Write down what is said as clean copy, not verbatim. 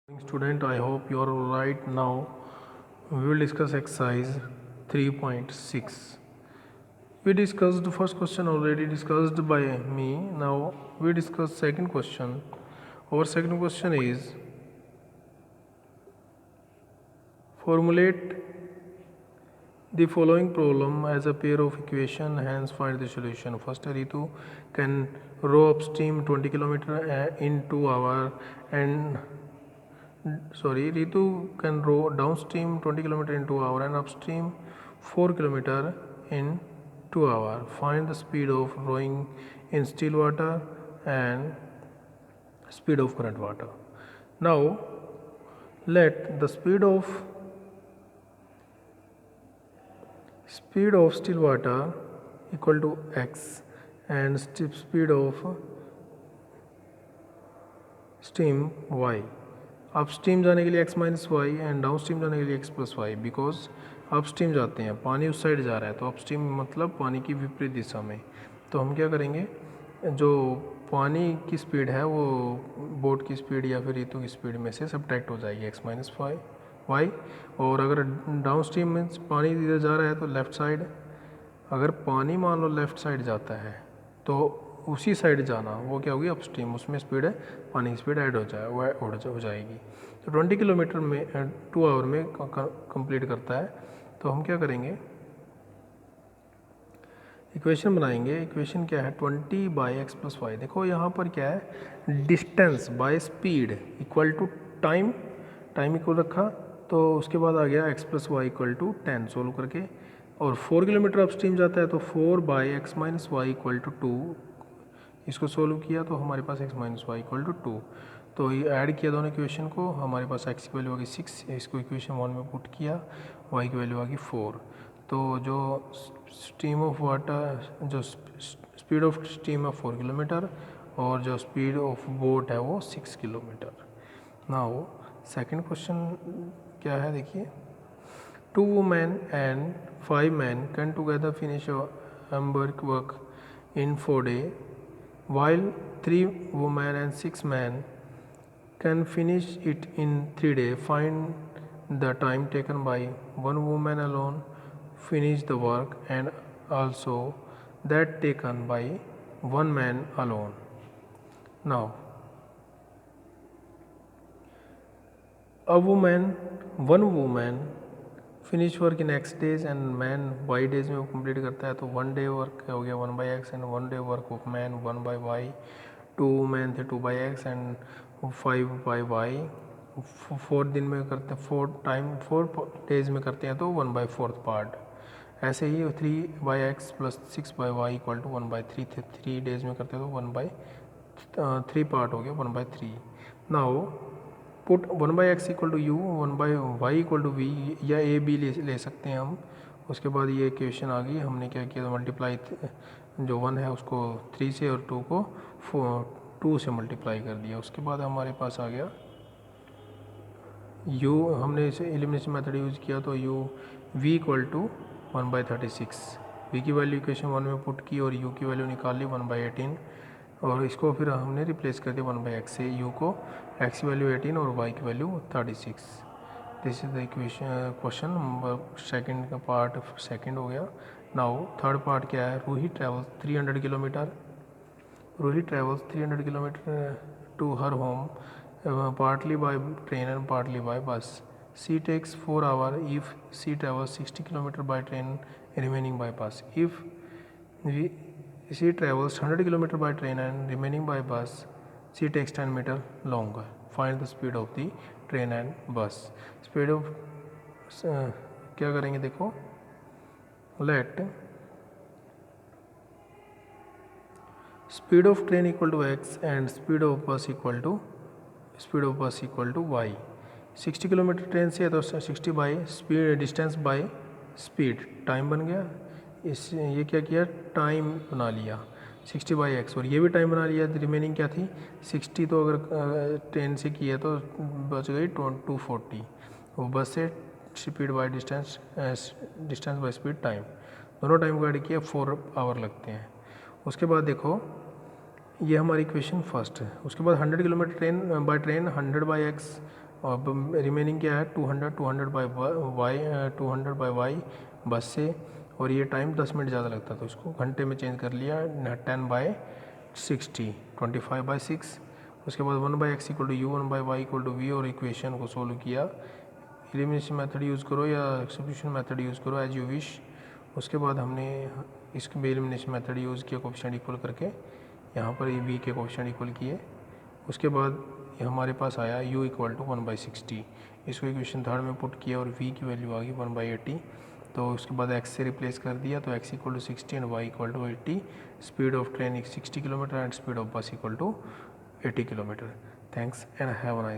Student, I hope you are right. Now we will discuss exercise 3.6. We discussed the first question already discussed by me. Now we discuss second question. Our second question is formulate the following problem as a pair of equation, hence find the solution. First, Ritu can row upstream 20 km in 2 hours and Ritu can row downstream 20 km in 2 hours and upstream 4 km in 2 hours. Find the speed of rowing in still water and speed of current water. Now, let the speed of still water equal to x and speed of stream y. Upstream जाने के लिए x minus Y and down stream जाने के लिए x plus Y. Because upstream जाते हैं, पानी उस साइड जा रहा है, तो अपस्ट्रीम मतलब पानी की विपरीत दिशा में. तो हम क्या करेंगे, जो पानी की स्पीड है वो बोट की स्पीड या फिर ऋतु की स्पीड में से सब्ट्रैक्ट हो जाएगी x माइनस वाई. और अगर डाउन स्ट्रीम में पानी इधर जा रहा है तो लेफ़्ट साइड, अगर पानी मान लो लेफ़्ट साइड जाता है तो उसी साइड जाना, वो क्या होगी अपस्ट्रीम, उसमें स्पीड है पानी की स्पीड ऐड हो जाएगी. तो 20 किलोमीटर में 2 आवर में कंप्लीट करता है. तो हम क्या करेंगे, इक्वेशन बनाएंगे. इक्वेशन क्या है, 20 बाई एक्स प्लस वाई. देखो यहाँ पर क्या है, distance by speed equal to time equal रखा, तो उसके बाद आ गया X plus Y equal to 10 solve करके. और 4 किलोमीटर अपस्ट्रीम जाता है तो 4 by X minus Y equal to 2. इसको सोल्व किया तो हमारे पास x minus Y equal to 2. तो ये ऐड किया दोनों इक्वेशन को, हमारे पास x की वैल्यू आ गई 6. इसको इक्वेशन 1 में पुट किया, y की वैल्यू आ गई 4. तो जो स्टीम ऑफ वाटर, जो स्पीड ऑफ स्टीम है 4 किलोमीटर और जो स्पीड ऑफ बोट है वो 6 किलोमीटर. नाउ सेकंड क्वेश्चन क्या है, देखिए. 2 women and 5 men can together finish a homework work in 4 days, while 3 women and 6 men can finish it in 3 days. Find the time taken by 1 woman alone finish the work and also that taken by 1 man alone. Now, one woman finish work in x days and man why days में वो complete करता है. तो 1 day work हो गया 1 by X and 1 day work of man 1 by Y. 2 man थे 2 by X and 5 by Y. 4 दिन में करते हैं, 4 डेज में करते हैं तो 1/4 पार्ट. ऐसे ही 3 by X plus 6 by Y equal to 1/3 थे, 3 डेज में करते हैं तो 1/3 पार्ट हो गया 1/3. Now put 1/x equal to U, 1/y equal to V या ए बी ले सकते हैं हम. उसके बाद ये इक्वेशन आ गई, हमने क्या किया, मल्टीप्लाई जो 1 है उसको 3 से और 2 को 2 से मल्टीप्लाई कर दिया. उसके बाद हमारे पास आ गया u, हमने इसे एलिमिनेशन मेथड यूज़ किया तो u v equal to 1/36. v की वैल्यू इक्वेशन 1 में पुट की और u की वैल्यू निकाल ली 1/18 और इसको फिर हमने रिप्लेस कर दिया 1/x से. u को x की वैल्यू 18 और y की value 36. This is the equation question number second का पार्ट सेकंड हो गया. नाउ थर्ड पार्ट क्या है, Roohi travels 300 kilometre. Roohi travels 300 kilometre to her home partly by train and partly by bus. She takes 4 hours if she travels 60 km by train remaining by bus. If she travels 100 km by train and remaining by bus, she takes 10 meter longer. Find the speed of the train and bus. Speed of क्या करेंगे, देखो. Let speed of train equal to x and speed of bus equal to y. 60 kilometre train से है तो 60 by speed, distance by speed, time बन गया. ये क्या किया, टाइम बना लिया 60 बाई एक्स, और ये भी टाइम बना लिया. रिमेनिंग क्या थी 60. तो अगर ट्रेन से किया तो बच गई 240. वो बस से speed by distance by speed time, दोनों टाइम को ऐड किया 4 आवर लगते हैं. उसके बाद देखो ये हमारी इक्वेशन फर्स्ट है. उसके बाद 100 kilometre train by train 100 by x अब रिमेनिंग क्या है 200 बाई वाई बस से, और ये टाइम 10 मिनट ज़्यादा लगता तो इसको घंटे में चेंज कर लिया 10/60 25/6। उसके बाद 1/x equal to U 1/y equal to V, और इक्वेशन को सोल्व किया। एलिमिनेशन मेथड यूज़ करो या सब्स्टिट्यूशन मेथड यूज़ करो एज यू विश। उसके बाद हमने इसके एलिमिनेशन मेथड यूज़ किया कोफिशिएंट इक्वल करके, यहाँ पर ये वी के कोफिशिएंट इक्वल किए। उसके बाद ये हमारे पास आया u इक्वल टू 1/60। इसको इक्वेशन थर्ड में पुट किया और v की वैल्यू आ गई 1/80। तो उसके बाद x से रिप्लेस कर दिया, तो x equal to 60 and y equal to 80। Speed of train 60 kilometre and speed of bus equal to 80 kilometre. Thanks and have a nice